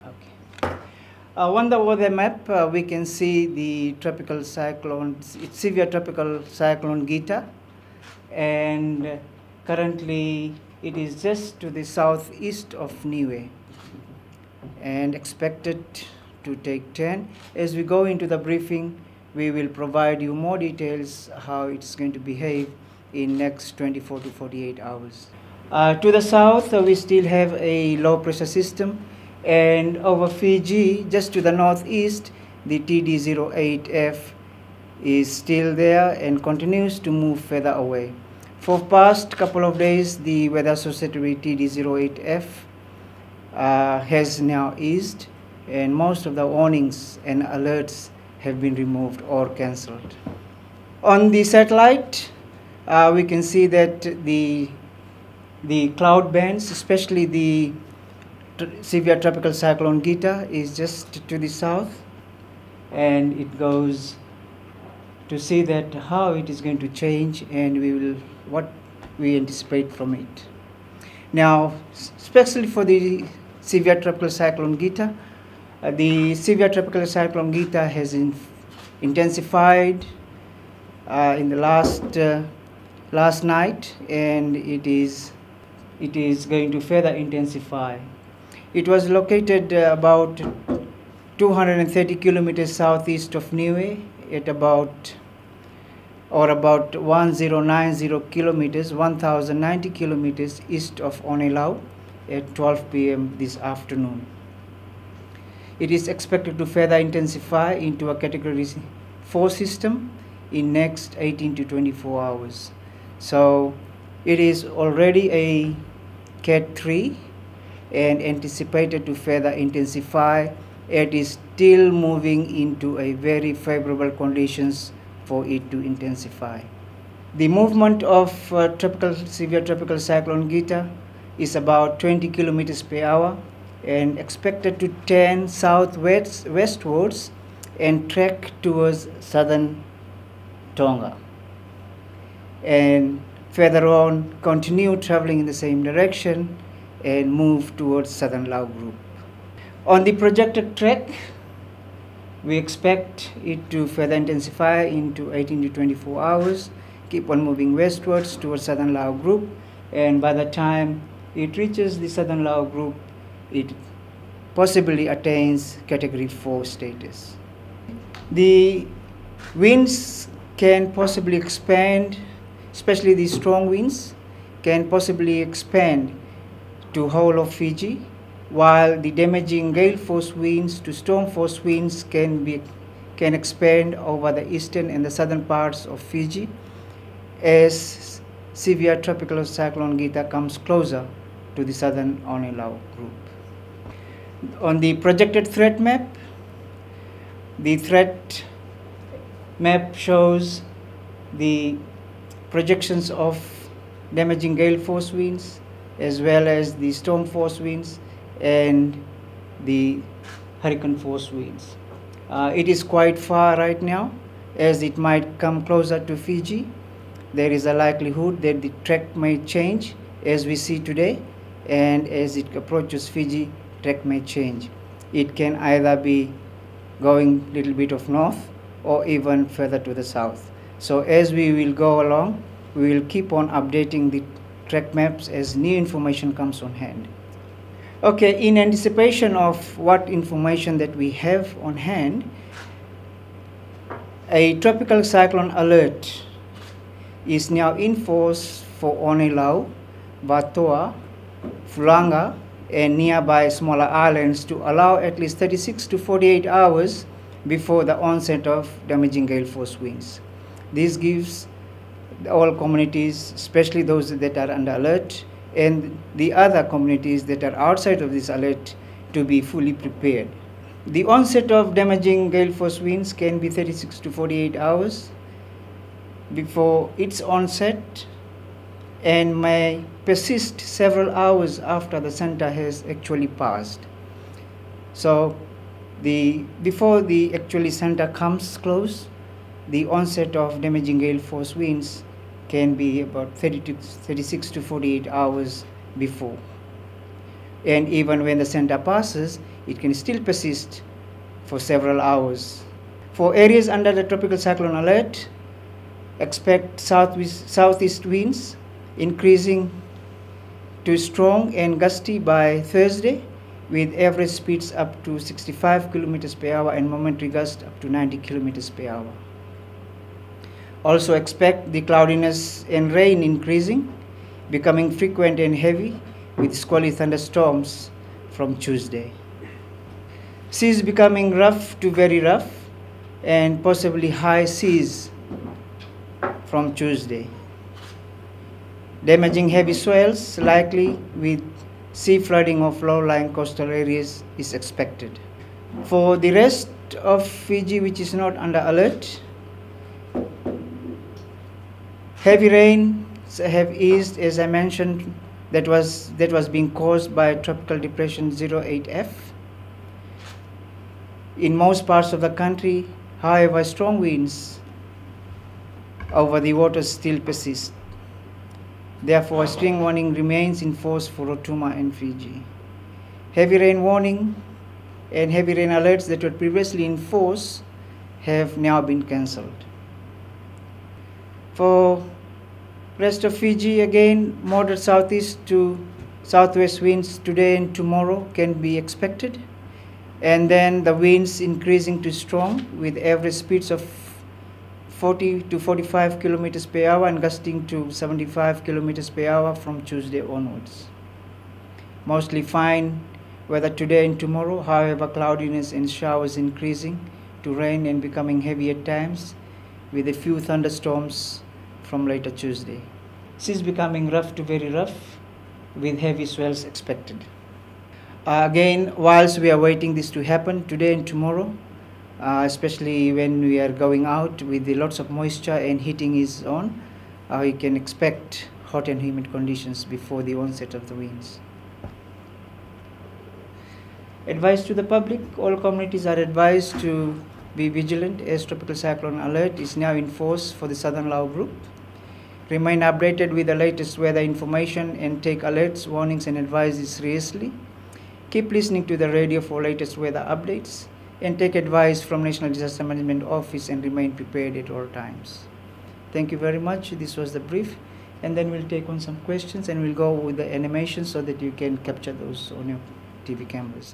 Okay. On the weather map, we can see the tropical cyclone, it's severe tropical cyclone Gita, and currently it is just to the southeast of Niue and expected to take 10. As we go into the briefing, we will provide you more details how it's going to behave in next 24 to 48 hours. To the south, we still have a low pressure system, and over Fiji, just to the northeast, the TD08F is still there and continues to move further away. For past couple of days, the weather associated with TD08F has now eased, and most of the warnings and alerts have been removed or cancelled. On the satellite, we can see that the cloud bands, especially the severe tropical cyclone Gita, is just to the south, and it goes to see that how it is going to change, and what we anticipate from it. Now, especially for the severe tropical cyclone Gita, the severe tropical cyclone Gita has intensified in the last night, and it is going to further intensify. It was located about 230 kilometers southeast of Niue at about 1090 kilometers, 1090 kilometers east of Ono-i-Lau at 12 p.m. this afternoon. It is expected to further intensify into a Category 4 system in next 18 to 24 hours. So it is already a Cat 3 and anticipated to further intensify. It is still moving into a very favorable conditions for it to intensify. The movement of severe tropical cyclone Gita is about 20 kilometers per hour and expected to turn westwards and track towards southern Tonga, and further on continue traveling in the same direction and move towards southern Lau group. On the projected track, we expect it to further intensify into 18 to 24 hours, keep on moving westwards towards southern Lau group, and by the time it reaches the southern Lau group, it possibly attains Category 4 status. The winds can possibly expand, especially the strong winds can possibly expand to whole of Fiji, while the damaging gale force winds to storm force winds can expand over the eastern and the southern parts of Fiji as severe tropical cyclone Gita comes closer to the southern Ono-i-Lau group. On the projected threat map, the threat map shows the projections of damaging gale force winds as well as the storm force winds and the hurricane force winds. It is quite far right now, as it might come closer to Fiji. There is a likelihood that the track may change as we see today, and as it approaches Fiji, track may change. It can either be going a little bit of north or even further to the south. So as we will go along, we will keep on updating the track maps as new information comes on hand. Okay, in anticipation of what information that we have on hand, a tropical cyclone alert is now in force for Ono-i-Lau, Vatoa, Fulanga, and nearby smaller islands to allow at least 36 to 48 hours before the onset of damaging gale force winds. This gives all communities, especially those that are under alert, and the other communities that are outside of this alert, to be fully prepared. The onset of damaging gale force winds can be 36 to 48 hours before its onset and may persist several hours after the center has actually passed. So before the actually center comes close, the onset of damaging gale force winds can be about 36 to 48 hours before. and even when the center passes, it can still persist for several hours. For areas under the Tropical Cyclone Alert, expect southeast winds increasing to strong and gusty by Thursday, with average speeds up to 65 kilometers per hour and momentary gusts up to 90 kilometers per hour. Also expect the cloudiness and rain increasing, becoming frequent and heavy, with squally thunderstorms from Tuesday. Seas becoming rough to very rough, and possibly high seas from Tuesday. Damaging heavy swells, likely with sea flooding of low-lying coastal areas, is expected. For the rest of Fiji, which is not under alert, heavy rains have eased, as I mentioned, that was being caused by Tropical Depression 08F. In most parts of the country, however, strong winds over the waters still persist. Therefore, a string warning remains in force for Rotuma and Fiji. Heavy rain warning and heavy rain alerts that were previously in force have now been cancelled. For rest of Fiji, again, moderate southeast to southwest winds today and tomorrow can be expected, and then the winds increasing to strong with average speeds of 40 to 45 kilometers per hour and gusting to 75 kilometers per hour from Tuesday onwards. Mostly fine weather today and tomorrow, however, cloudiness and showers increasing to rain and becoming heavy at times, with a few thunderstorms from later Tuesday. Seas becoming rough to very rough, with heavy swells expected. Again, whilst we are waiting this to happen today and tomorrow, especially when we are going out with lots of moisture and heating is on, we can expect hot and humid conditions before the onset of the winds. Advice to the public: all communities are advised to be vigilant as Tropical Cyclone Alert is now in force for the Southern Lau Group. Remain updated with the latest weather information and take alerts, warnings and advices seriously. Keep listening to the radio for latest weather updates, and take advice from National Disaster Management Office and remain prepared at all times. Thank you very much. This was the brief, and then we'll take on some questions and we'll go with the animation so that you can capture those on your TV cameras.